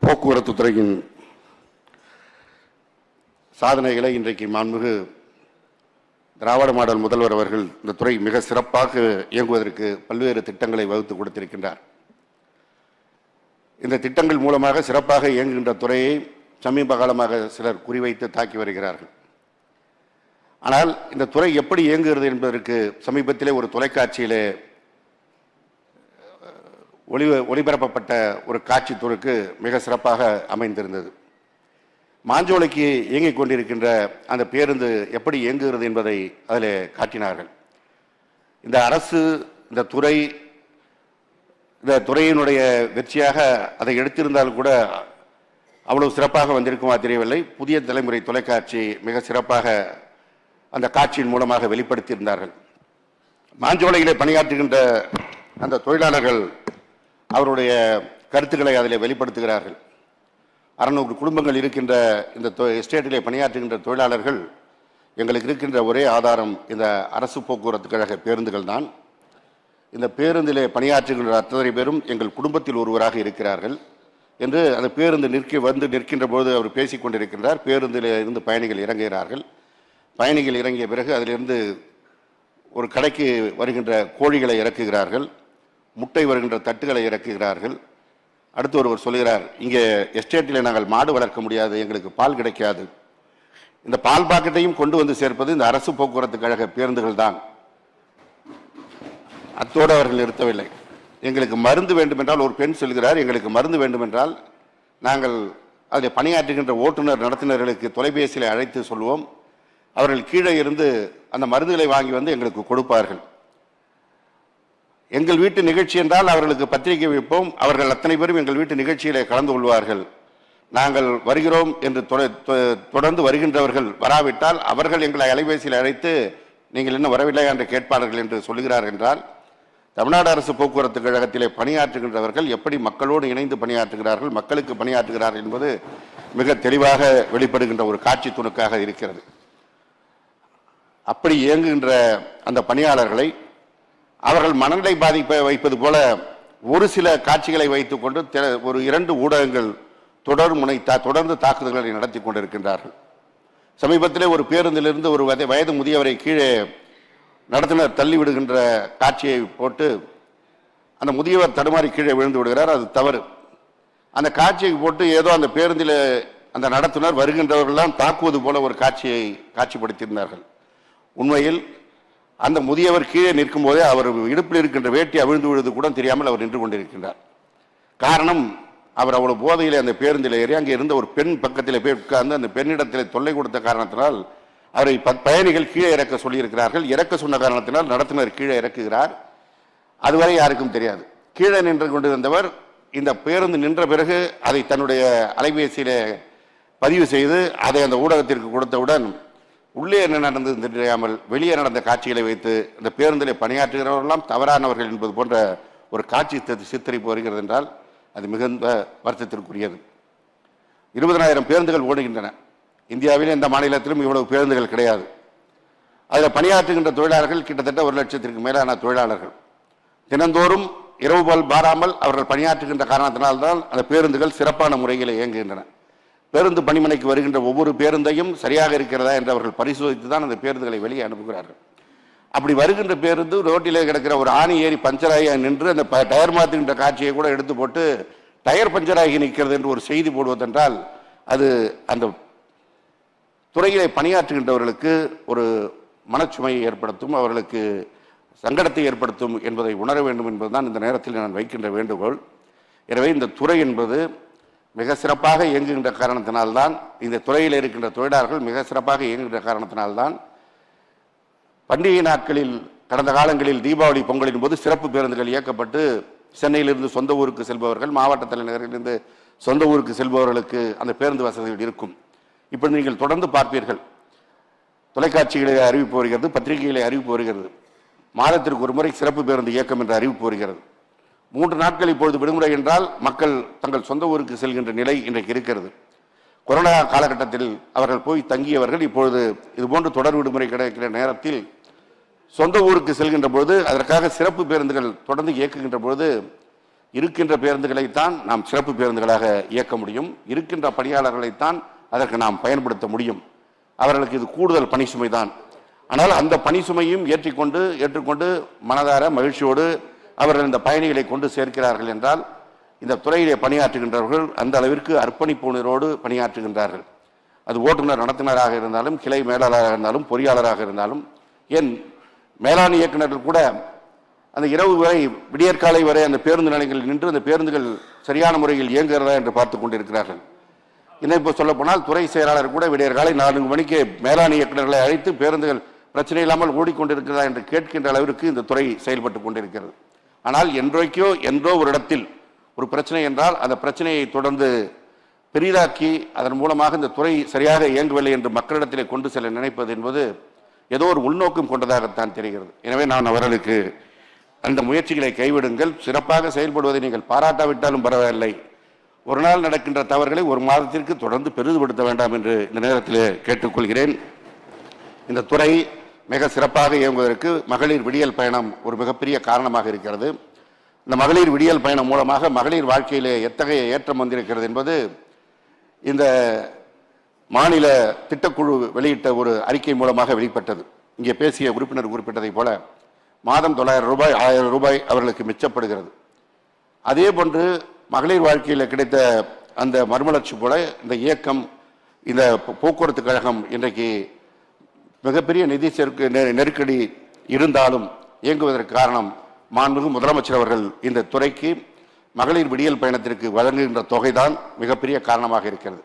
போக்குவரத்து துறையின் சாதனைகளை இன்றைக்கு மாண்புமிகு திராவிட மாடல் முதல்வர் அவர்கள் இந்த துறை மிக சிறப்பாக இயங்குவதற்கு பல்வேறு திட்டங்களை வகுத்து கொடுத்திருக்கின்றார். இந்த திட்டங்கள் மூலமாக சிறப்பாக இயங்குகின்ற துறையை சமீப காலமாக சிலர் குறிவைத்து தாக்கி வருகிறார்கள். ஆனால் இந்த துறை எப்படி இயங்குகிறது என்பதற்கு சமீபத்திலே ஒரு தொலைக்காட்சியிலே ஒளிபரப்பப்பட்ட ஒரு காட்சி துறைக்கு மிக சிறப்பாக அமைந்திருந்தது. மாஞ்சோலைக்கு இயங்கிக் கொண்டிருக்கின்ற அந்த பேருந்து எப்படி இயங்குகிறது என்பதை அதில் காட்டினார்கள். இந்த அரசு இந்த துறையினுடைய வெற்றியாக அதை எடுத்திருந்தால் கூட அவ்வளவு சிறப்பாக வந்திருக்குமா தெரியவில்லை. புதிய தலைமுறை தொலைக்காட்சி மிக சிறப்பாக அந்த காட்சியின் மூலமாக வெளிப்படுத்தியிருந்தார்கள். மாஞ்சோலையிலே பணியாற்றுகின்ற அந்த தொழிலாளர்கள் அவருடைய கருத்துக்களை அதில் வெளிப்படுத்துகிறார்கள். 600 குடும்பங்கள் இருக்கின்ற இந்த எஸ்டேட்டிலே பணியாற்றுகின்ற தொழிலாளர்கள், எங்களுக்கு இருக்கின்ற ஒரே ஆதாரம் இந்த அரசு போக்குவரத்து கழக பேருந்துகள் தான். இந்த பேருந்திலே பணியாற்றுகின்ற அத்தனை பேரும் எங்கள் குடும்பத்தில் ஒருவராக இருக்கிறார்கள் என்று அந்த பேருந்து நிற்கின்ற போது அவர் பேசிக் கொண்டிருக்கின்றார். பேருந்தில் இருந்து பயணிகள் இறங்குகிறார்கள். பயணிகள் இறங்கிய பிறகு அதிலிருந்து ஒரு கடைக்கு வருகின்ற கோழிகளை இறக்குகிறார்கள், முட்டை வருகின்ற தட்டுகளை இறக்குகிறார்கள். அடுத்து ஒருவர் சொல்கிறார், இங்கே எஸ்டேட்டில் நாங்கள் மாடு வளர்க்க முடியாது, எங்களுக்கு பால் கிடைக்காது. இந்த பால் பாக்கெட்டையும் கொண்டு வந்து சேர்ப்பது இந்த அரசு போக்குவரத்து கழக பேருந்துகள் தான். அத்தோடு அவர்கள் நிறுத்தவில்லை. எங்களுக்கு மருந்து வேண்டுமென்றால், ஒரு பெண் சொல்கிறார், எங்களுக்கு மருந்து வேண்டுமென்றால் நாங்கள் அதில் பணியாற்றுகின்ற ஓட்டுநர் நடத்துனர்களுக்கு தொலைபேசியில் அழைத்து சொல்வோம். அவர்கள் கீழே இருந்து அந்த மருந்துகளை வாங்கி வந்து எங்களுக்கு கொடுப்பார்கள். எங்கள் வீட்டு நிகழ்ச்சி என்றால் அவர்களுக்கு பத்திரிகை வைப்போம். அவர்கள் அத்தனை பேரும் எங்கள் வீட்டு நிகழ்ச்சியிலே கலந்து கொள்வார்கள். நாங்கள் வருகிறோம் என்று தொடர்ந்து வருகின்றவர்கள் வராவிட்டால் அவர்கள் எங்களை அலைபேசியில் அழைத்து நீங்கள் இன்னும் வரவில்லையா என்று கேட்பார்கள் என்று சொல்லுகிறார்கள். என்றால் தமிழ்நாடு அரசு போக்குவரத்து கழகத்திலே பணியாற்றுகின்றவர்கள் எப்படி மக்களோடு இணைந்து பணியாற்றுகிறார்கள், மக்களுக்கு பணியாற்றுகிறார்கள் என்பது மிக தெளிவாக வெளிப்படுகின்ற ஒரு காட்சி துணுக்காக இருக்கிறது. அப்படி இயங்குகின்ற அந்த பணியாளர்களை அவர்கள் மனநிலை பாதிப்பை வைப்பது போல ஒரு சில காட்சிகளை வைத்துக் கொண்டு ஒரு 2 ஊடகங்கள் தொடர்ந்து தாக்குதல்களை நடத்தி கொண்டிருக்கின்றார்கள். சமீபத்திலே ஒரு பேருந்திலிருந்து ஒரு வயது முதியவரை கீழே நடத்துனர் தள்ளி விடுகின்ற காட்சியை போட்டு அந்த முதியவர் தடுமாறி கீழே விழுந்து விடுகிறார். அது தவறு. அந்த காட்சியை போட்டு ஏதோ அந்த பேருந்தில் அந்த நடத்துனர் வருகின்றவர்கள்லாம் தாக்குவது போல ஒரு காட்சியை காட்சிப்படுத்தியிருந்தார்கள். உண்மையில் அந்த முதியவர் கீழே நிற்கும் போதே அவர் இடுப்பில் இருக்கின்ற வேட்டி அவிழ்ந்து விழுது கூட தெரியாமல் அவர் நின்று கொண்டிருக்கின்றார். காரணம், அவர் அவ்வளவு போதையில் அந்த பேருந்தில் ஏறி அங்கே இருந்த ஒரு பெண் பக்கத்தில் போய் உட்கார்ந்து அந்த பெண்ணிடத்தில் தொல்லை கொடுத்த காரணத்தினால் அவரை பயணிகள் கீழே இறக்க சொல்லியிருக்கிறார்கள். இறக்க சொன்ன காரணத்தினால் நடத்துனர் கீழே இறக்குகிறார். அதுவரை யாருக்கும் தெரியாது. கீழே நின்று கொண்டிருந்தவர் இந்த பேருந்து நின்ற பிறகு அதை தன்னுடைய அலைபேசியில பதிவு செய்து அதை அந்த ஊடகத்திற்கு கொடுத்தவுடன் உள்ளே என்ன நடந்தது தெரியாமல் வெளியே நடந்த காட்சிகளை வைத்து இந்த பேருந்திலே பணியாற்றுகிறவர்களெல்லாம் தவறானவர்கள் என்பது போன்ற ஒரு காட்சி சித்தரிப்பு வருகிறது என்றால் அது மிகுந்த வருத்தத்திற்குரியது. 20,000 பேருந்துகள் ஓடுகின்றன. இந்தியாவில் எந்த மாநிலத்திலும் இவ்வளவு பேருந்துகள் கிடையாது. அதில் பணியாற்றுகின்ற தொழிலாளர்கள் கிட்டத்தட்ட 1 லட்சத்திற்கு மேலான தொழிலாளர்கள். தினந்தோறும் இரவு போல் பாராமல் அவர்கள் பணியாற்றுகின்ற காரணத்தினால்தான் அந்த பேருந்துகள் சிறப்பான முறையில் இயங்குகின்றன. பேருந்து பணிமனைக்கு வருகின்ற ஒவ்வொரு பேருந்தையும் சரியாக இருக்கிறதா என்று அவர்கள் பரிசோதித்து தான் அந்த பேருந்துகளை வெளியே அனுப்புகிறார்கள். அப்படி வருகின்ற பேருந்து ரோட்டிலே கிடக்கிற ஒரு ஆணி ஏறி பஞ்சராகி நின்று அந்த டயர் மாற்றுகின்ற காட்சியை கூட எடுத்து போட்டு டயர் பஞ்சராகி நிற்கிறது என்று ஒரு செய்தி போடுவதென்றால் அது அந்த துறையிலே பணியாற்றுகின்றவர்களுக்கு ஒரு மனச்சுமையை ஏற்படுத்தும், அவர்களுக்கு சங்கடத்தை ஏற்படுத்தும் என்பதை உணர வேண்டும் என்பதுதான் இந்த நேரத்தில் நான் வைக்கின்ற வேண்டுகோள். எனவே இந்த துறை என்பது மிக சிறப்பாக இயங்குகின்ற காரணத்தினால்தான், இந்த துறையில் இருக்கின்ற தொழிலாளர்கள் மிக சிறப்பாக இயங்குகின்ற காரணத்தினால்தான் பண்டிகை நாட்களில் கடந்த காலங்களில் தீபாவளி பொங்கலின் போது சிறப்பு பேருந்துகள் இயக்கப்பட்டு சென்னையிலிருந்து சொந்த ஊருக்கு செல்பவர்கள், மாவட்ட தலைநகரிலிருந்து சொந்த ஊருக்கு செல்பவர்களுக்கு அந்த பேருந்து வசதிகள் இருக்கும். இப்படி நீங்கள் தொடர்ந்து பார்ப்பீர்கள். தொலைக்காட்சிகளில் அறிவிப்பு வருகிறது, பத்திரிகைகளை அறிவிப்பு வருகிறது. மாதத்திற்கு ஒரு முறை சிறப்பு பேருந்து இயக்கம் என்ற அறிவிப்பு வருகிறது. 3 நாட்கள் இப்பொழுது விடுமுறை என்றால் மக்கள் தங்கள் சொந்த ஊருக்கு செல்கின்ற நிலை இன்றைக்கு இருக்கிறது. கொரோனா காலகட்டத்தில் அவர்கள் போய் தங்கியவர்கள் இப்பொழுது இதுபோன்று தொடர் விடுமுறை கிடைக்கிற நேரத்தில் சொந்த ஊருக்கு செல்கின்ற பொழுது அதற்காக சிறப்பு பேருந்துகள் தொடர்ந்து இயக்குகின்ற பொழுது இருக்கின்ற பேருந்துகளைத்தான் நாம் சிறப்பு பேருந்துகளாக இயக்க முடியும். இருக்கின்ற பணியாளர்களைத்தான் அதற்கு நாம் பயன்படுத்த முடியும். அவர்களுக்கு இது கூடுதல் பணி சுமை தான். ஆனால் அந்த பணி சுமையும் ஏற்றுக்கொண்டு மனதார மகிழ்ச்சியோடு அவர்கள் இந்த பயணிகளை கொண்டு சேர்க்கிறார்கள் என்றால் இந்த துறையிலே பணியாற்றுகின்றவர்கள் அந்த அளவிற்கு அர்ப்பணிப்பு உணர்வோடு பணியாற்றுகின்றார்கள். அது ஓட்டுநர் நடத்துனராக இருந்தாலும், கிளை மேலாளராக இருந்தாலும், பொறியாளராக இருந்தாலும், ஏன் மேலாண் இயக்குநர்கள் கூட அந்த இரவு வரை விடியற்காலை வரை அந்த பேருந்து நிலையங்களில் நின்று அந்த பேருந்துகள் சரியான முறையில் இயங்குகிறதா என்று பார்த்து கொண்டிருக்கிறார்கள். இன்னும் இப்போ சொல்ல போனால் துறை செயலாளர் கூட விடியற்காலை 4 மணிக்கு மேலாண் இயக்குநர்களை அழைத்து பேருந்துகள் பிரச்சனை இல்லாமல் ஓடிக்கொண்டிருக்கிறதா என்று கேட்கின்ற அளவிற்கு இந்த துறை செயல்பட்டு கொண்டிருக்கிறது. ஆனால் என்றோ ஒரு இடத்தில் ஒரு பிரச்சனை என்றால் அந்த பிரச்சனையை தொடர்ந்து பெரிதாக்கி அதன் மூலமாக இந்த துறை சரியாக இயங்கவில்லை என்று மக்களிடத்திலே கொண்டு செல்ல நினைப்பது என்பது ஏதோ ஒரு உள்நோக்கம் கொண்டதாகத்தான் தெரிகிறது. எனவே நான் அவர்களுக்கு அந்த முயற்சிகளை கைவிடுங்கள், சிறப்பாக செயல்படுவதை நீங்கள் பாராட்டாவிட்டாலும் பரவாயில்லை, ஒரு நாள் நடக்கின்ற தவறுகளை ஒரு மாதத்திற்கு தொடர்ந்து பெரிதுபடுத்த வேண்டாம் என்று இந்த நேரத்தில் கேட்டுக்கொள்கிறேன். இந்த துறை மிக சிறப்பாக இயங்குவதற்கு மகளிர் விடியல் பயணம் ஒரு மிகப்பெரிய காரணமாக இருக்கிறது. இந்த மகளிர் விடியல் பயணம் மூலமாக மகளிர் வாழ்க்கையிலே எத்தகைய ஏற்றம் வந்திருக்கிறது என்பது இந்த மாநில திட்டக்குழு வெளியிட்ட ஒரு அறிக்கை மூலமாக வெளிப்பட்டது. இங்கே பேசிய உறுப்பினர் குறிப்பிட்டதை போல மாதம் 900 ரூபாய் 1000 ரூபாய் அவர்களுக்கு மிச்சப்படுகிறது. அதே போன்று மகளிர் வாழ்க்கையில் கிடைத்த அந்த மறுமலர்ச்சி போல இந்த இயக்கம், இந்த போக்குவரத்து கழகம் இன்றைக்கு மிகப்பெரிய நிதி நெருக்கடி இருந்தாலும் இயங்குவதற்கு காரணம் மாண்புமிகு முதலமைச்சர் அவர்கள் இந்த துறைக்கு மகளிர் விடியல் பயணத்திற்கு வழங்குகின்ற தொகைதான் மிகப்பெரிய காரணமாக இருக்கிறது.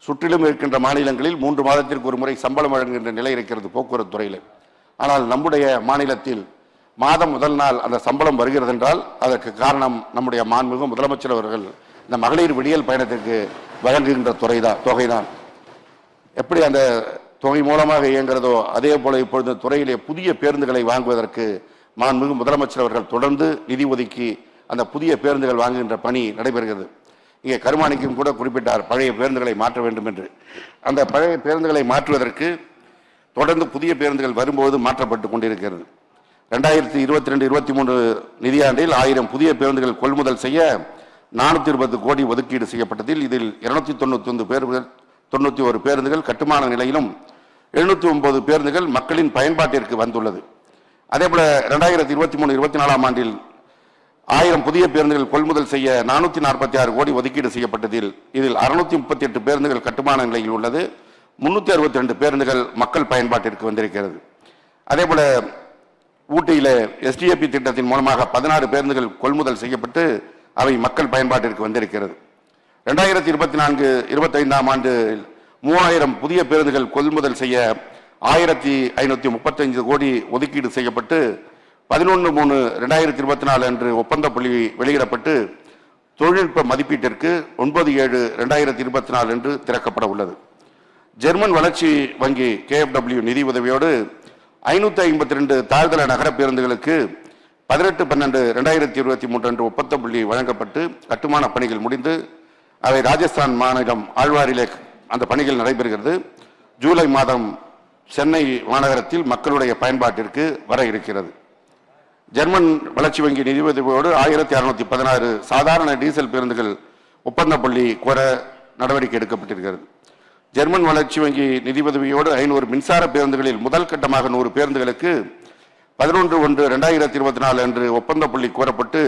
சுற்றிலும் இருக்கின்ற மாநிலங்களில் 3 மாதத்திற்கு ஒரு முறை சம்பளம் வழங்குகின்ற நிலை இருக்கிறது போக்குவரத்து துறையில். ஆனால் நம்முடைய மாநிலத்தில் மாதம் முதல் நாள் அந்த சம்பளம் வருகிறது என்றால் அதற்கு காரணம் நம்முடைய மாண்புமிகு முதலமைச்சர் அவர்கள் இந்த மகளிர் விடியல் பயணத்திற்கு வழங்குகின்ற தொகைதான். எப்படி அந்த தொகை மூலமாக இயங்குகிறதோ அதே போல இப்பொழுது துறையிலே புதிய பேருந்துகளை வாங்குவதற்கு மாண்புமிகு முதலமைச்சர் அவர்கள் தொடர்ந்து நிதி ஒதுக்கி அந்த புதிய பேருந்துகள் வாங்குகின்ற பணி நடைபெறுகிறது. இங்கே கருமாணிக்கும் கூட குறிப்பிட்டார் பழைய பேருந்துகளை மாற்ற வேண்டும் என்று. அந்த பழைய பேருந்துகளை மாற்றுவதற்கு தொடர்ந்து புதிய பேருந்துகள் வரும்போது மாற்றப்பட்டு கொண்டிருக்கிறது. 2022-23 நிதியாண்டில் 1000 புதிய பேருந்துகள் கொள்முதல் செய்ய 420 கோடி ஒதுக்கீடு செய்யப்பட்டதில் இதில் 291 பேருந்துகள் கட்டுமான நிலையிலும் 709 பேருந்துகள் மக்களின் பயன்பாட்டிற்கு வந்துள்ளது. அதேபோல 2023-24 ஆண்டில் 1000 புதிய பேருந்துகள் கொள்முதல் செய்ய 446 கோடி ஒதுக்கீடு செய்யப்பட்டதில் இதில் 638 பேருந்துகள் கட்டுமான நிலையில் உள்ளது. 362 பேருந்துகள் மக்கள் பயன்பாட்டிற்கு வந்திருக்கிறது. அதேபோல ஊட்டியில எஸ்டிஏபி திட்டத்தின் மூலமாக 16 பேருந்துகள் கொள்முதல் செய்யப்பட்டு அவை மக்கள் பயன்பாட்டிற்கு வந்திருக்கிறது. 2024-25 ஆண்டு 3000 புதிய பேருந்துகள் கொள்முதல் செய்ய 1535 கோடி ஒதுக்கீடு செய்யப்பட்டு 11/3/2024 அன்று ஒப்பந்த புள்ளி வெளியிடப்பட்டு தொழில்நுட்ப மதிப்பீட்டிற்கு 9/7/2024 என்று திறக்கப்பட உள்ளது. ஜெர்மன் வளர்ச்சி வங்கி KfW நிதி உதவியோடு 552 தாழ்தள நகர பேருந்துகளுக்கு 18/12/2023 அன்று ஒப்பந்த புள்ளி வழங்கப்பட்டு கட்டுமான பணிகள் முடிந்து அவை ராஜஸ்தான் மாநிலம் ஆழ்வாரிலே அந்த பணிகள் நடைபெறுகிறது. ஜூலை மாதம் சென்னை மாநகரத்தில் மக்களுடைய பயன்பாட்டிற்கு வர இருக்கிறது. ஜெர்மன் வளர்ச்சி வங்கி நிதி உதவியோடு 1616 சாதாரண டீசல் பேருந்துகள் ஒப்பந்த புள்ளி கோர நடவடிக்கை எடுக்கப்பட்டிருக்கிறது. ஜெர்மன் வளர்ச்சி வங்கி நிதி உதவியோடு 500 மின்சார பேருந்துகளில் முதல் கட்டமாக 100 பேருந்துகளுக்கு 11/1/2024 அன்று ஒப்பந்த புள்ளி கோரப்பட்டு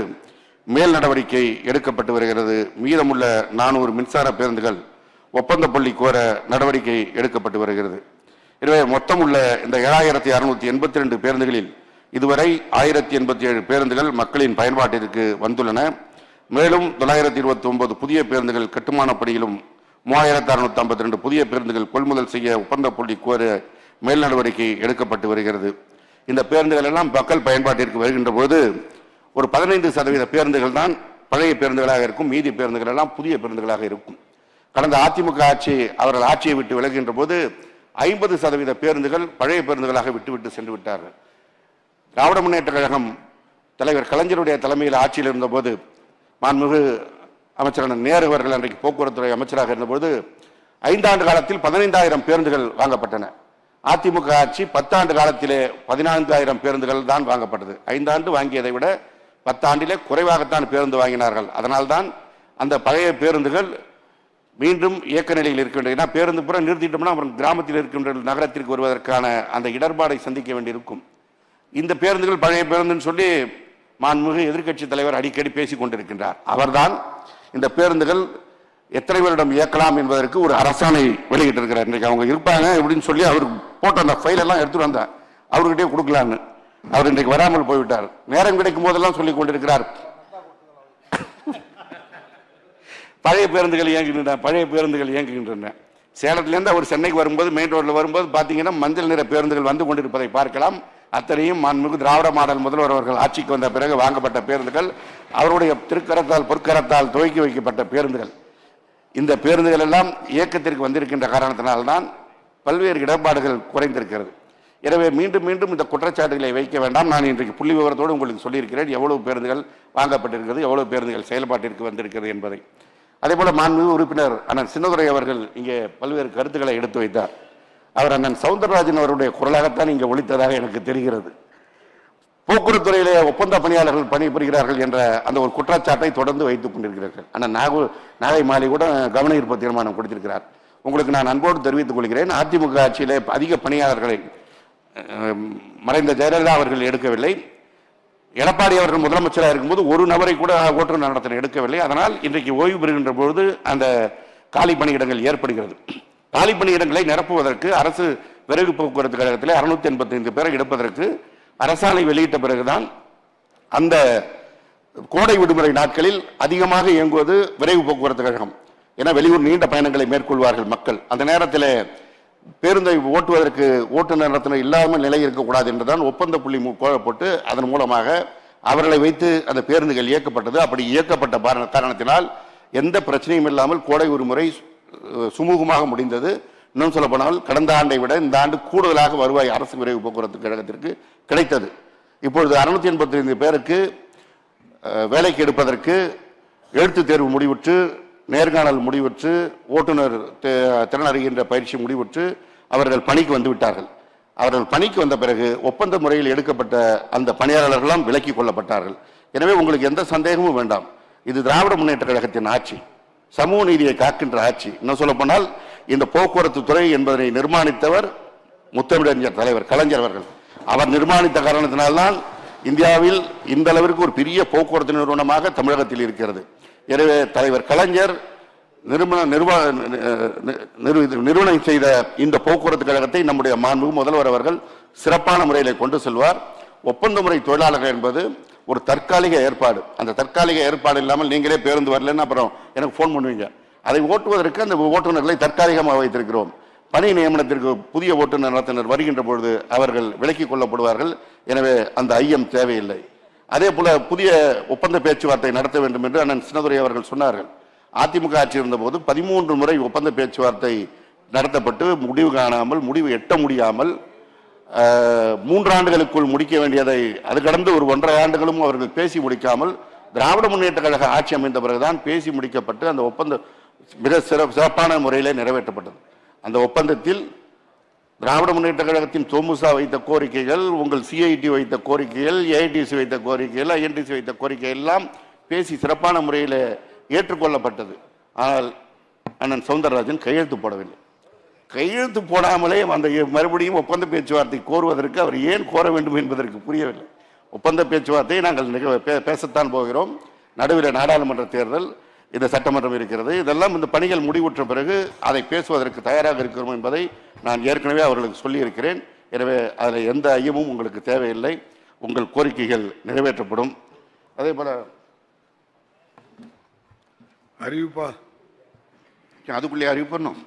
மேல் நடவடிக்கை எடுக்கப்பட்டு வருகிறது. மீதமுள்ள 400 மின்சார பேருந்துகள் ஒப்பந்த புள்ளி கோர நடவடிக்கை எடுக்கப்பட்டு வருகிறது. எனவே மொத்தம் உள்ள இந்த 7682 பேருந்துகளில் இதுவரை 1087 பேருந்துகள் மக்களின் பயன்பாட்டிற்கு வந்துள்ளன. மேலும் 929 புதிய பேருந்துகள் கட்டுமான பணியிலும் 3652 புதிய பேருந்துகள் கொள்முதல் செய்ய ஒப்பந்த புள்ளி கோர மேல் நடவடிக்கை எடுக்கப்பட்டு வருகிறது. இந்த பேருந்துகள் எல்லாம் மக்கள் பயன்பாட்டிற்கு வருகின்ற போது ஒரு 15% பேருந்துகள் தான் பழைய பேருந்துகளாக இருக்கும், மீதி பேருந்துகள் எல்லாம் புதிய பேருந்துகளாக இருக்கும். கடந்த அதிமுக ஆட்சி அவர்கள் ஆட்சியை விட்டு விலகுகின்ற போது 50% பேருந்துகள் பழைய பேருந்துகளாக விட்டுவிட்டு சென்று விட்டார்கள். திராவிட முன்னேற்ற கழகம் தலைவர் கலைஞருடைய தலைமையில் ஆட்சியில் இருந்தபோது மாண்புமிகு அமைச்சரான நேரு அவர்கள் அன்றைக்கு போக்குவரத்துறை அமைச்சராக இருந்தபோது 5 ஆண்டு காலத்தில் 15000 பேருந்துகள் வாங்கப்பட்டன. அதிமுக ஆட்சி 10 ஆண்டு காலத்திலே 14000 பேருந்துகள் தான் வாங்கப்பட்டது. 5 ஆண்டு வாங்கியதை விட 10 ஆண்டிலே குறைவாகத்தான் பேருந்து வாங்கினார்கள். அதனால்தான் அந்த பழைய பேருந்துகள் மீண்டும் இயக்க நிலையில் இருக்கின்றன. ஏன்னா பேருந்து புறம் நிறுத்திட்டோம்னா அப்புறம் கிராமத்தில் இருக்கின்ற நகரத்திற்கு வருவதற்கான அந்த இடர்பாடை சந்திக்க வேண்டியிருக்கும். இந்த பேருந்துகள் பழைய பேருந்துன்னு சொல்லி மாண்புமிகு எதிர்க்கட்சி தலைவர் அடிக்கடி பேசிக் கொண்டிருக்கின்றார். அவர்தான் இந்த பேருந்துகள் எத்தனை வருடம் இயக்கலாம் என்பதற்கு ஒரு அரசாணை வெளியிட்டிருக்கிறார். இன்றைக்கு அவங்க இருப்பாங்க அப்படின்னு சொல்லி அவர் போட்ட அந்த ஃபைல் எல்லாம் எடுத்துட்டு வந்தார், அவர்கிட்டே கொடுக்கலான்னு. அவர் இன்றைக்கு வராமல் போய்விட்டார். நேரம் கிடைக்கும் போதெல்லாம் சொல்லிக் கொண்டிருக்கிறார் பழைய பேருந்துகள் இயங்குகின்றன. சேலத்திலேருந்து அவர் சென்னைக்கு வரும்போது மெயின் ரோட்டில் வரும்போது பார்த்தீங்கன்னா மஞ்சள் நிற பேருந்துகள் வந்து கொண்டிருப்பதை பார்க்கலாம். அத்தனையும் மாண்புமிகு திராவிட மாடல் முதல்வர் அவர்கள் ஆட்சிக்கு வந்த பிறகு வாங்கப்பட்ட பேருந்துகள், அவருடைய திருக்கரத்தால் பொற்கரத்தால் துவக்கி வைக்கப்பட்ட பேருந்துகள். இந்த பேருந்துகள் எல்லாம் இயக்கத்திற்கு வந்திருக்கின்ற காரணத்தினால்தான் பல்வேறு இடர்பாடுகள் குறைந்திருக்கிறது. எனவே மீண்டும் மீண்டும் இந்த குற்றச்சாட்டுகளை வைக்க வேண்டாம். நான் இன்றைக்கு புள்ளி விவரத்தோடு உங்களுக்கு சொல்லியிருக்கிறேன் எவ்வளவு பேருந்துகள் வாங்கப்பட்டிருக்கிறது, எவ்வளவு பேருந்துகள் செயல்பாட்டிற்கு வந்திருக்கிறது என்பதை. அதே போல மாண்புமிகு உறுப்பினர் அண்ணன் சின்னதுரை அவர்கள் இங்கே பல்வேறு கருத்துக்களை எடுத்து வைத்தார். அவர் அண்ணன் சவுந்தரராஜன் அவருடைய குரலாகத்தான் இங்கே ஒலித்ததாக எனக்கு தெரிகிறது. போக்குவரத்து துறையிலே ஒப்பந்த பணியாளர்கள் பணிபுரிகிறார்கள் என்ற அந்த ஒரு குற்றச்சாட்டை தொடர்ந்து வைத்துக் கொண்டிருக்கிறார்கள். ஆனால் நாகை மாலை கூட கவன ஈர்ப்பு தீர்மானம் கொடுத்திருக்கிறார். உங்களுக்கு நான் அன்போடு தெரிவித்துக் கொள்கிறேன், அதிமுக ஆட்சியிலே அதிக பணியாளர்களை மறைந்த ஜெயலலிதா அவர்கள் எடுக்கவில்லை. எடப்பாடி அவர்கள் முதலமைச்சராக இருக்கும்போது ஒரு நபரை கூட ஓட்டுநர் நடத்த எடுக்கவில்லை. அதனால் இன்றைக்கு ஓய்வு பெறுகின்ற பொழுது அந்த காலி பணியிடங்கள் ஏற்படுகிறது. காலி பணியிடங்களை நிரப்புவதற்கு அரசு விரைவு போக்குவரத்து கழகத்தில் 685 பேரை எடுப்பதற்கு அரசாணை வெளியிட்ட பிறகுதான் அந்த கோடை விடுமுறை நாட்களில் அதிகமாக இயங்குவது விரைவு போக்குவரத்து கழகம். ஏன்னா வெளியூர் நீண்ட பயணங்களை மேற்கொள்வார்கள் மக்கள். அந்த நேரத்தில் பேருந்தை ஓட்டுவதற்கு ஓட்டுநர் நடத்தின இல்லாமல் நிலை இருக்கக்கூடாது என்றுதான் ஒப்பந்த புள்ளி போட்டு அதன் மூலமாக அவர்களை வைத்து அந்த பேருந்துகள் இயக்கப்பட்டது. அப்படி இயக்கப்பட்ட காரணத்தினால் எந்த பிரச்சனையும் இல்லாமல் கோடை விடுமுறை சுமூகமாக முடிந்தது. இன்னும் சொல்ல போனால் கடந்த ஆண்டை விட இந்த ஆண்டு கூடுதலாக வருவாய் அரசு விரைவு போக்குவரத்து கழகத்திற்கு கிடைத்தது. இப்பொழுது 685 பேருக்கு வேலைக்கு எடுப்பதற்கு எழுத்து தேர்வு முடிவுற்று, நேர்காணல் முடிவுற்று, ஓட்டுநர் திறன் அறிகின்ற பயிற்சி முடிவுற்று அவர்கள் பணிக்கு வந்து விட்டார்கள். அவர்கள் பணிக்கு வந்த பிறகு ஒப்பந்த முறையில் எடுக்கப்பட்ட அந்த பணியாளர்களெல்லாம் விலக்கிக் கொள்ளப்பட்டார்கள். எனவே உங்களுக்கு எந்த சந்தேகமும் வேண்டாம், இது திராவிட முன்னேற்ற கழகத்தின் ஆட்சி, சமூக நீதியை காக்கின்ற ஆட்சி. இன்னும் சொல்ல போனால் இந்த போக்குவரத்து துறை என்பதை நிர்மாணித்தவர் முத்தமிழறிஞர் தலைவர் கலைஞர் அவர்கள். அவர் நிர்மாணித்த காரணத்தினால்தான் இந்தியாவில் இந்த அளவிற்கு ஒரு பெரிய போக்குவரத்து நிறுவனமாக தமிழகத்தில் இருக்கிறது. எனவே தலைவர் கலைஞர் நிறுவனம் செய்த இந்த போக்குவரத்து கழகத்தை நம்முடைய மாண்புமிகு முதல்வர் அவர்கள் சிறப்பான முறையில் கொண்டு செல்வார். ஒப்பந்த முறை தொழிலாளர்கள் என்பது ஒரு தற்காலிக ஏற்பாடு. அந்த தற்காலிக ஏற்பாடு இல்லாமல் நீங்களே பேருந்து வரலன்னு அப்புறம் எனக்கு ஃபோன் பண்ணுவீங்க. அதை ஓட்டுவதற்கு அந்த ஓட்டுநர்களை தற்காலிகமாக வைத்திருக்கிறோம். பணி நியமனத்திற்கு புதிய ஓட்டுநர் நடத்துனர் வருகின்ற பொழுது அவர்கள் விலக்கிக் கொள்ளப்படுவார்கள். எனவே அந்த ஐயம் தேவையில்லை. அதே போல புதிய ஒப்பந்த பேச்சுவார்த்தை நடத்த வேண்டும் என்று அண்ணன் சின்னதுரை அவர்கள் சொன்னார்கள். அதிமுக ஆட்சி இருந்தபோது 13 முறை ஒப்பந்த பேச்சுவார்த்தை நடத்தப்பட்டு முடிவு காணாமல், முடிவு எட்ட முடியாமல் 3 ஆண்டுகளுக்குள் முடிக்க வேண்டியதை அது கடந்து ஒரு 1.5 ஆண்டுகளும் அவர்கள் பேசி முடிக்காமல் திராவிட முன்னேற்ற கழக ஆட்சி அமைந்த பிறகுதான் பேசி முடிக்கப்பட்டு அந்த ஒப்பந்தம் மிக சிறப்பான முறையிலே நிறைவேற்றப்பட்டது. அந்த ஒப்பந்தத்தில் திராவிட முன்னேற்ற கழகத்தின் தொமுசா வைத்த கோரிக்கைகள், உங்கள் சிஐடி வைத்த கோரிக்கைகள், ஏஐடிசி வைத்த கோரிக்கைகள், ஐஎன்டிசி வைத்த கோரிக்கை எல்லாம் பேசி சிறப்பான முறையில் ஏற்றுக்கொள்ளப்பட்டது. ஆனால் அண்ணன் சவுந்தரராஜன் கையெழுத்து போடவில்லை. கையெழுத்து போடாமலே அந்த மறுபடியும் ஒப்பந்த பேச்சுவார்த்தை கோருவதற்கு அவர் ஏன் கோர வேண்டும் என்பதற்கு புரியவில்லை. ஒப்பந்த பேச்சுவார்த்தையை நாங்கள் பேசத்தான் போகிறோம். நடுவில் நாடாளுமன்ற தேர்தல், இந்த சட்டமன்றம் இருக்கிறது. இதெல்லாம் இந்த பணிகள் முடிவுற்ற பிறகு அதை பேசுவதற்கு தயாராக இருக்கிறோம் என்பதை நான் ஏற்கனவே அவர்களுக்கு சொல்லியிருக்கிறேன். எனவே அதில் எந்த ஐயமும் உங்களுக்கு தேவையில்லை. உங்கள் கோரிக்கைகள் நிறைவேற்றப்படும். அதே போல அறிவிப்பா அதுக்குள்ளே அறிவிப்பணும்.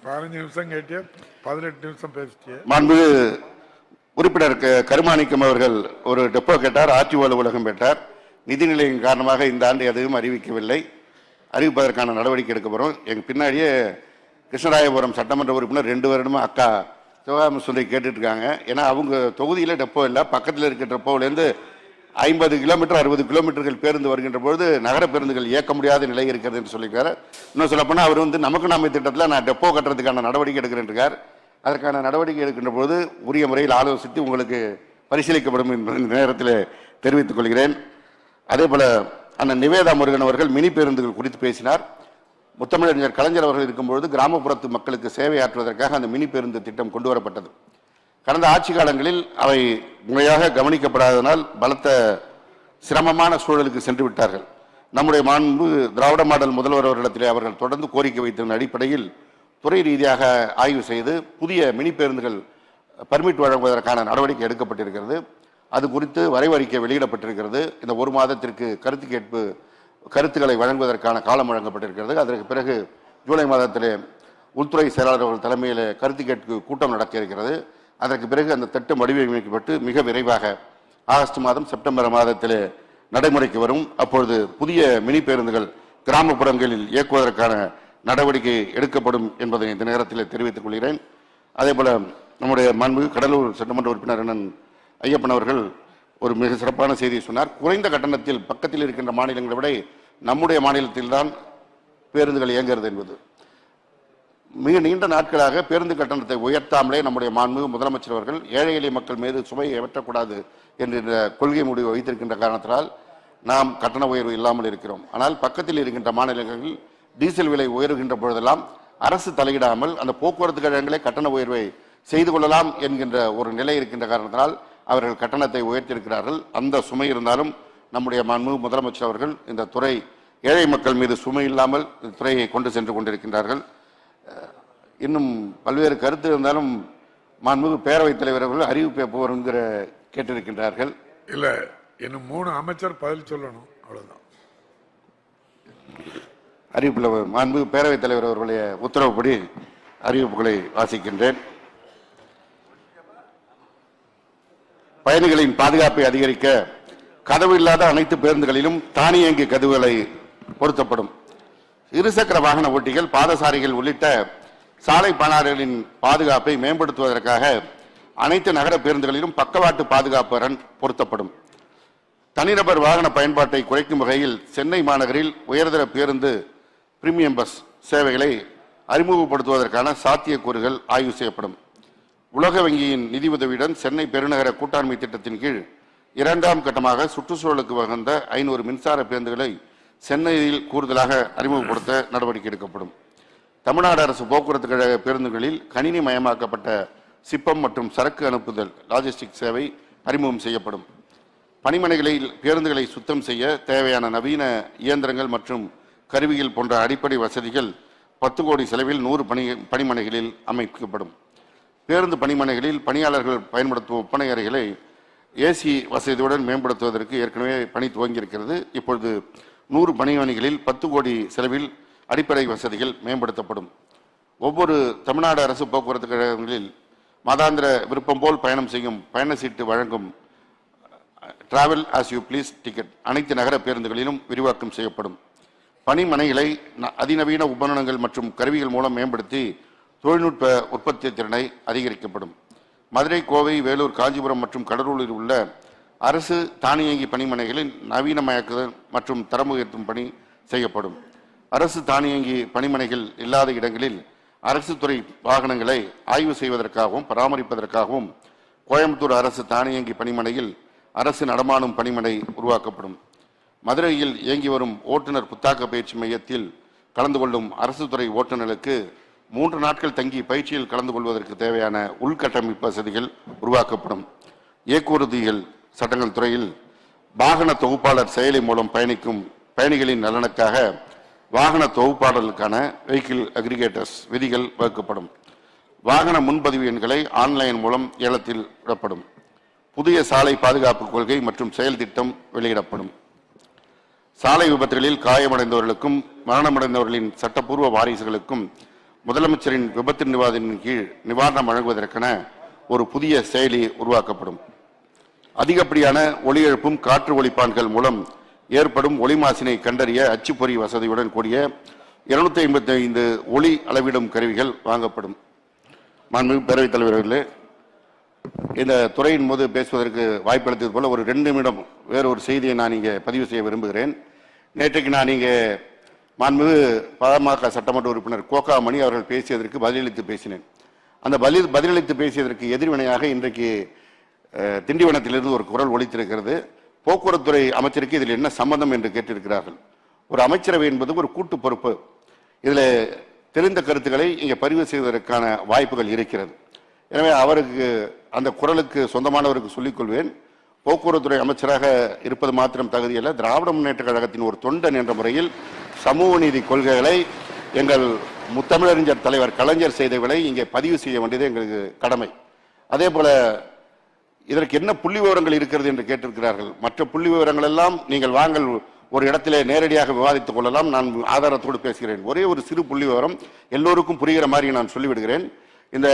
15 நிமிஷம் கேட்டிய 18 நிமிஷம் பேசிட்டிய. மாண்பு உறுப்பினர் கருமாணிக்கம் அவர்கள் ஒரு டெப்போ கேட்டார், ஆர்டிஓ அலுவலகம் கேட்டார். நிதிநிலையின் காரணமாக இந்த ஆண்டு எதுவும் அறிவிக்கவில்லை. அறிவிப்பதற்கான நடவடிக்கை எடுக்கப்படும். எங்கள் பின்னாடியே கிருஷ்ணராயபுரம் சட்டமன்ற உறுப்பினர் 2 வருடமாக அக்கா சிவகாம சுந்தரி கேட்டுட்டு இருக்காங்க. ஏன்னா அவங்க தொகுதியில் டெப்போ இல்லை, பக்கத்தில் இருக்க டெப்போவிலேருந்து 50 கிலோமீட்டர் 60 கிலோமீட்டர்கள் பேருந்து வருகின்ற பொழுது நகர பேருந்துகள் இயக்க முடியாத நிலை இருக்கிறது என்று சொல்லியிருக்காரு. இன்னும் சொல்லப்போனால் அவர் நமக்கு நாம திட்டத்தில் நான் டெப்போ கட்டுறதுக்கான நடவடிக்கை எடுக்கிறேன் இருக்கார். அதற்கான நடவடிக்கை எடுக்கின்ற போது உரிய முறையில் ஆலோசித்து உங்களுக்கு பரிசீலிக்கப்படும் இந்த நேரத்தில் தெரிவித்துக் கொள்கிறேன். அதே போல அண்ணன் நிவேதா முருகன் அவர்கள் மினி பேருந்துகள் குறித்து பேசினார். முத்தமிழறிஞர் கலைஞர் அவர்கள் இருக்கும்பொழுது கிராமப்புறத்து மக்களுக்கு சேவையாற்றுவதற்காக அந்த மினி பேருந்து திட்டம் கொண்டு வரப்பட்டது. கடந்த ஆட்சி காலங்களில் அவை முறையாக கவனிக்கப்படாததனால் பலத்த சிரமமான சூழலுக்கு சென்று விட்டார்கள். நம்முடைய மாண்பு திராவிட மாடல் முதல்வர் அவர்களிடத்திலே அவர்கள் தொடர்ந்து கோரிக்கை வைத்திருந்த அடிப்படையில் துறை ரீதியாக ஆய்வு செய்து புதிய மினி பேருந்துகள் பர்மிட் வழங்குவதற்கான நடவடிக்கை எடுக்கப்பட்டிருக்கிறது. அது குறித்து வரைவு அறிக்கை வெளியிடப்பட்டிருக்கிறது. இந்த ஒரு மாதத்திற்கு கருத்துக்களை வழங்குவதற்கான காலம் வழங்கப்பட்டிருக்கிறது. அதற்கு பிறகு ஜூலை மாதத்திலே உள்துறை செயலாளர் அவர்கள் தலைமையில் கருத்து கேட்பு கூட்டம் நடக்க இருக்கிறது. அதற்கு பிறகு அந்த திட்டம் வடிவமைக்கப்பட்டு மிக விரைவாக ஆகஸ்ட் மாதம் செப்டம்பர் மாதத்திலே நடைமுறைக்கு வரும். அப்பொழுது புதிய மினி பேருந்துகள் கிராமப்புறங்களில் இயக்குவதற்கான நடவடிக்கை எடுக்கப்படும் என்பதை இந்த நேரத்தில் தெரிவித்துக் கொள்கிறேன். அதே போல நம்முடைய மாண்புமிகு கடலூர் சட்டமன்ற உறுப்பினர் அண்ணன் ஐயப்பன் அவர்கள் ஒரு மிக சிறப்பான செய்தியை சொன்னார். குறைந்த கட்டணத்தில் பக்கத்தில் இருக்கின்ற மாநிலங்களை விட நம்முடைய மாநிலத்தில் தான் பேருந்துகள் இயங்குகிறது என்பது. மிக நீண்ட நாட்களாக பேருந்து கட்டணத்தை உயர்த்தாமலே நம்முடைய மாண்புமிகு முதலமைச்சர் அவர்கள் ஏழை எளிய மக்கள் மீது சுமையை ஏற்றக்கூடாது என்கின்ற கொள்கை முடிவு வைத்திருக்கின்ற காரணத்தினால் நாம் கட்டண உயர்வு இல்லாமல் இருக்கிறோம். ஆனால் பக்கத்தில் இருக்கின்ற மாநிலங்களில் டீசல் விலை உயர்கின்ற பொழுதெல்லாம் அரசு தலையிடாமல் அந்த போக்குவரத்து கழகங்களே கட்டண உயர்வை செய்து கொள்ளலாம் என்கின்ற ஒரு நிலை இருக்கின்ற காரணத்தினால் அவர்கள் கட்டணத்தை உயர்த்தியிருக்கிறார்கள். அந்த சுமை இருந்தாலும் நம்முடைய மாண்புமிகு முதலமைச்சர் அவர்கள் இந்த துறை ஏழை மக்கள் மீது சுமை இல்லாமல் இந்த துறையை கொண்டு சென்று கொண்டிருக்கின்றார்கள். இன்னும் பல்வேறு கருத்து இருந்தாலும் மாண்புமிகு பேரவைத் தலைவர் அவர்கள் அறிவிப்பு எப்போ வருங்கிற கேட்டிருக்கின்றார்கள். இல்ல இன்னும் 3 அமைச்சர் பதில் சொல்லணும், அவ்வளவுதான். அறிவிப்பில் மாண்புமிகு பேரவைத் தலைவர் அவர்களுடைய உத்தரவுப்படி அறிவிப்புகளை வாசிக்கின்றேன். பயணிகளின் பாதுகாப்பை அதிகரிக்க கதவு இல்லாத அனைத்து பேருந்துகளிலும் தானியங்கி கதவுகளை பொருத்தப்படும். இருசக்கர வாகன ஓட்டிகள், பாதசாரிகள் உள்ளிட்ட சாலை பயனாளர்களின் பாதுகாப்பை மேம்படுத்துவதற்காக அனைத்து நகர பேருந்துகளிலும் பக்கவாட்டு பாதுகாப்பு அரண் பொருத்தப்படும். தனிநபர் வாகன பயன்பாட்டை குறைக்கும் வகையில் சென்னை மாநகரில் உயர்தர பேருந்து பிரீமியம் பஸ் சேவைகளை அறிமுகப்படுத்துவதற்கான சாத்தியக்கூறுகள் ஆய்வு செய்யப்படும். உலக வங்கியின் நிதி உதவியுடன் சென்னை பெருநகர கூட்டாண்மை திட்டத்தின் கீழ் 2ஆம் கட்டமாக சுற்றுச்சூழலுக்கு வகுந்த 500 மின்சார பேருந்துகளை சென்னையில் கூடுதலாக அறிமுகப்படுத்த நடவடிக்கை எடுக்கப்படும். தமிழ்நாடு அரசு போக்குவரத்து கழக பேருந்துகளில் கணினி மயமாக்கப்பட்ட சிப்பம் மற்றும் சரக்கு அனுப்புதல் லாஜிஸ்டிக் சேவை அறிமுகம் செய்யப்படும். பணிமனைகளில் பேருந்துகளை சுத்தம் செய்ய தேவையான நவீன இயந்திரங்கள் மற்றும் கருவிகள் போன்ற அடிப்படை வசதிகள் 10 கோடி செலவில் 100 பணிமனைகளில் அமைக்கப்படும். பேருந்து பணிமனைகளில் பணியாளர்கள் பயன்படுத்தும் ஒப்பனை அறைகளை ஏசி வசதியுடன் மேம்படுத்துவதற்கு ஏற்கனவே பணி துவங்கியிருக்கிறது. இப்பொழுது 100 பணிமனைகளில் 10 கோடி செலவில் அடிப்படை வசதிகள் மேம்படுத்தப்படும். ஒவ்வொரு தமிழ்நாடு அரசு போக்குவரத்து கழகங்களில் மாதாந்திர விருப்பம் போல் பயணம் செய்யும் பயண சீட்டு வழங்கும் travel as you please ticket அனைத்து நகர பேருந்துகளிலும் விரிவாக்கம் செய்யப்படும். பணிமனைகளை அதிநவீன உபகரணங்கள் மற்றும் கருவிகள் மூலம் மேம்படுத்தி தொழில்நுட்ப உற்பத்தி திறனை அதிகரிக்கப்படும். மதுரை, கோவை, வேலூர், காஞ்சிபுரம் மற்றும் கடலூரில் உள்ள அரசு தானியங்கி பணிமனைகளில் நவீனமயக்குதல் மற்றும் தரம் உயர்த்தும் பணி செய்யப்படும். அரசு தானியங்கி பணிமனைகள் இல்லாத இடங்களில் அரசு துறை வாகனங்களை ஆய்வு செய்வதற்காகவும் பராமரிப்பதற்காகவும் கோயம்புத்தூர் அரசு தானியங்கி பணிமனையில் அரசு நடமாடும் பணிமனை உருவாக்கப்படும். மதுரையில் இயங்கி வரும் ஓட்டுநர் புத்தாக்க பயிற்சி மையத்தில் கலந்து கொள்ளும் அரசு துறை ஓட்டுநர்களுக்கு 3 நாட்கள் தங்கி பயிற்சியில் கலந்து கொள்வதற்கு தேவையான உள்கட்டமைப்பு வசதிகள் உருவாக்கப்படும். இயக்குறுதிகள் சட்டங்கள் துறையில் வாகன தொகுப்பாளர் செயலி மூலம் பயணிக்கும் பயணிகளின் நலனுக்காக வாகன தொகுப்பாளர்களுக்கான வெஹிக்கிள் அக்ரிகேட்டர்ஸ் விதிகள் வகுக்கப்படும். வாகன முன்பதிவு எண்களை ஆன்லைன் மூலம் ஏலத்தில் விடப்படும். புதிய சாலை பாதுகாப்பு கொள்கை மற்றும் செயல் திட்டம் வெளியிடப்படும். சாலை விபத்துகளில் காயமடைந்தவர்களுக்கும் மரணமடைந்தவர்களின் சட்டப்பூர்வ வாரிசுகளுக்கும் முதலமைச்சரின் விபத்து நிவாரணத்தின் கீழ் நிவாரணம் வழங்குவதற்கென ஒரு புதிய செயலி உருவாக்கப்படும். அதிகப்படியான ஒலி எழுப்பும் காற்று ஒலிப்பான்கள் மூலம் ஏற்படும் ஒலி மாசினை கண்டறிய அச்சுப்பொறி வசதியுடன் கூடிய 255 ஒலி அளவிடும் கருவிகள் வாங்கப்படும். மாண்புமிகு பேரவைத் தலைவர்களே, இந்த துறையின் போது பேசுவதற்கு வாய்ப்பளித்தது போல ஒரு 2 நிமிடம் வேறொரு செய்தியை நான் இங்கே பதிவு செய்ய விரும்புகிறேன். நேற்றைக்கு நான் இங்கே மாண்புமிகு பாமக சட்டமன்ற உறுப்பினர் கோகா மணி அவர்கள் பேசியதற்கு பதிலளித்து பேசினேன். அந்த பதிலளித்து பேசியதற்கு எதிர்வினையாக இன்றைக்கு திண்டிவனத்திலிருந்து ஒரு குரல் ஒலித்திருக்கிறது. போக்குவரத்துறை அமைச்சருக்கு இதில் என்ன சம்பந்தம் என்று கேட்டிருக்கிறார்கள். ஒரு அமைச்சரவை என்பது ஒரு கூட்டு பொறுப்பு. இதில் தெரிந்த கருத்துக்களை இங்கே பதிவு செய்வதற்கான வாய்ப்புகள் இருக்கிறது. எனவே அவருக்கு அந்த குரலுக்கு சொந்தமானவருக்கு சொல்லிக்கொள்வேன், போக்குவரத்துறை அமைச்சராக இருப்பது மாத்திரம் தகுதியல்ல, திராவிட முன்னேற்ற கழகத்தின் ஒரு தொண்டன் என்ற முறையில் சமூக நீதி கொள்கைகளை எங்கள் முத்தமிழறிஞர் தலைவர் கலைஞர் செய்தவர்களை இங்கே பதிவு செய்ய வேண்டியது எங்களுக்கு கடமை. அதே போல இதற்கு என்ன புள்ளி விவரங்கள் இருக்கிறது என்று கேட்டிருக்கிறார்கள். மற்ற புள்ளி விவரங்கள் எல்லாம் நீங்கள் வாங்கள் ஒரு இடத்திலே நேரடியாக விவாதித்துக் கொள்ளலாம். நான் ஆதாரத்தோடு பேசுகிறேன். ஒரே ஒரு சிறு புள்ளி விவரம் எல்லோருக்கும் புரிகிற மாதிரி நான் சொல்லிவிடுகிறேன். இந்த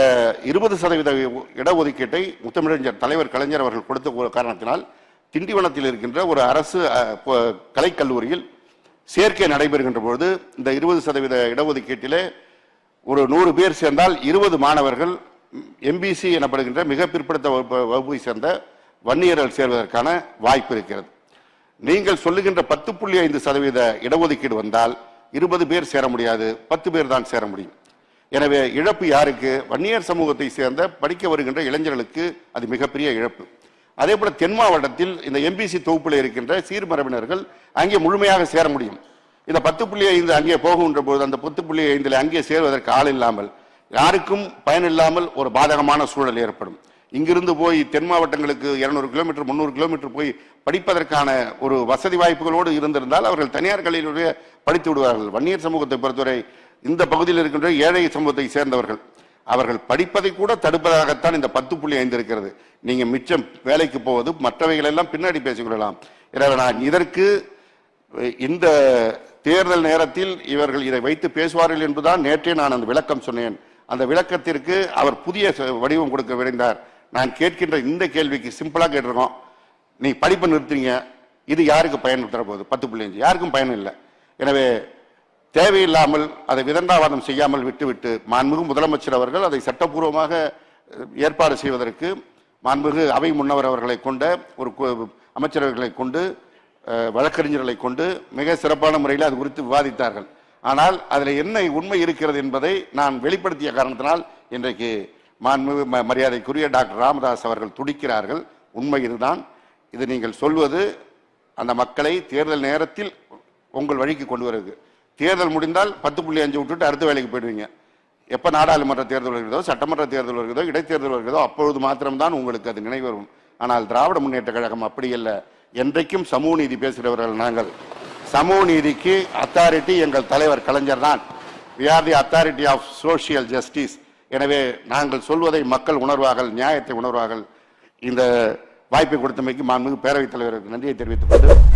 20% இடஒதுக்கீட்டை முத்தமிழறிஞர் தலைவர் கலைஞர் அவர்கள் கொடுத்த காரணத்தினால் திண்டிவனத்தில் இருக்கின்ற ஒரு அரசு கலைக்கல்லூரியில் சேர்க்கை நடைபெறுகின்ற பொழுது இந்த 20% இடஒதுக்கீட்டிலே ஒரு 100 பேர் சேர்ந்தால் 20 மாணவர்கள் எம்பிசி எனப்படுகின்ற மிக பிற்படுத்த வகுப்பை சேர்ந்த வன்னியர்கள் சேர்வதற்கான வாய்ப்பு இருக்கிறது. நீங்கள் சொல்லுகின்ற 10.5% இடஒதுக்கீடு வந்தால் 20 பேர் சேர முடியாது, 10 பேர் தான் சேர முடியும். எனவே இழப்பு யாருக்கு? வன்னியர் சமூகத்தை சேர்ந்த படிக்க வருகின்ற இளைஞர்களுக்கு அது மிகப்பெரிய இழப்பு. அதே போல தென் மாவட்டத்தில் இந்த எம்பிசி தொகுப்பில் இருக்கின்ற சீர்மரபினர்கள் அங்கே முழுமையாக சேர முடியும். இந்த 10.5 அங்கே போகின்ற போது அந்த 10.5 அங்கே சேர்வதற்கு ஆள் இல்லாமல் யாருக்கும் பயனில்லாமல் ஒரு பாதகமான சூழல் ஏற்படும். இங்கிருந்து போய் தென் மாவட்டங்களுக்கு 200 கிலோமீட்டர் 300 கிலோமீட்டர் போய் படிப்பதற்கான ஒரு வசதி வாய்ப்புகளோடு இருந்திருந்தால் அவர்கள் தனியார் கல்வியிலேயே படித்து விடுவார்கள். வன்னியர் சமூகத்தை பொறுத்தவரை இந்த பகுதியில் இருக்கின்ற ஏழை சமூகத்தை சேர்ந்தவர்கள் அவர்கள் படிப்பதை கூட தடுப்பதாகத்தான் இந்த 10.5 இருக்கிறது. நீங்க மிச்சம் வேலைக்கு போவது மற்றவைகள் எல்லாம் பின்னாடி பேசிக்கொள்ளலாம். எனவே நான் இதற்கு இந்த தேர்தல் நேரத்தில் இவர்கள் இதை வைத்து பேசுவார்கள் என்பதுதான் நேற்றே நான் அந்த விளக்கம் சொன்னேன். அந்த விளக்கத்திற்கு அவர் புதிய வடிவம் கொடுக்க விரைந்தார். நான் கேட்கின்ற இந்த கேள்விக்கு சிம்பிளா கேட்டிருக்கோம், நீ படிப்பை நிறுத்துறீங்க, இது யாருக்கு பயன் தர போகுது? 10.5 யாருக்கும் பயன் இல்லை. எனவே தேவையில்லாமல் அதை விதண்டாவாதம் செய்யாமல் விட்டுவிட்டு மாண்புமிகு முதலமைச்சர் அவர்கள் அதை சட்டப்பூர்வமாக ஏற்பாடு செய்வதற்கு மாண்புமிகு அவை முன்னவர் அவர்களை கொண்ட ஒரு அமைச்சரவர்களை கொண்டு வழக்கறிஞர்களை கொண்டு மிக சிறப்பான முறையில் அது குறித்து விவாதித்தார்கள். ஆனால் அதில் என்ன உண்மை இருக்கிறது என்பதை நான் வெளிப்படுத்திய காரணத்தினால் இன்றைக்கு மாண்புமிகு மரியாதைக்குரிய டாக்டர் ராமதாஸ் அவர்கள் துடிக்கிறார்கள். உண்மை இதுதான். இது நீங்கள் சொல்வது அந்த மக்களை தேர்தல் நேரத்தில் உங்கள் வழிக்கு கொண்டு வருது. தேர்தல் முடிந்தால் 10.5 விட்டுட்டு அடுத்த வேலைக்கு போயிடுவீங்க. எப்போ நாடாளுமன்ற தேர்தல் வருகிறதோ, சட்டமன்ற தேர்தல் வருகிறதோ, இடைத்தேர்தல் வருகிறதோ அப்பொழுது மாத்திரம்தான் உங்களுக்கு அது நினைவு வரும். ஆனால் திராவிட முன்னேற்ற கழகம் அப்படி அல்ல. என்றைக்கும் சமூக நீதி பேசுகிறவர்கள் நாங்கள். சமூக நீதிக்கு அத்தாரிட்டி எங்கள் தலைவர் கலைஞர் தான். we are the authority of social justice. எனவே நாங்கள் சொல்வதை மக்கள் உணர்வார்கள், நியாயத்தை உணர்வார்கள். இந்த வாய்ப்பை கொடுத்தமைக்கு மாண்புமிகு பேரவைத் தலைவருக்கு நன்றியை தெரிவித்துக் கொண்டு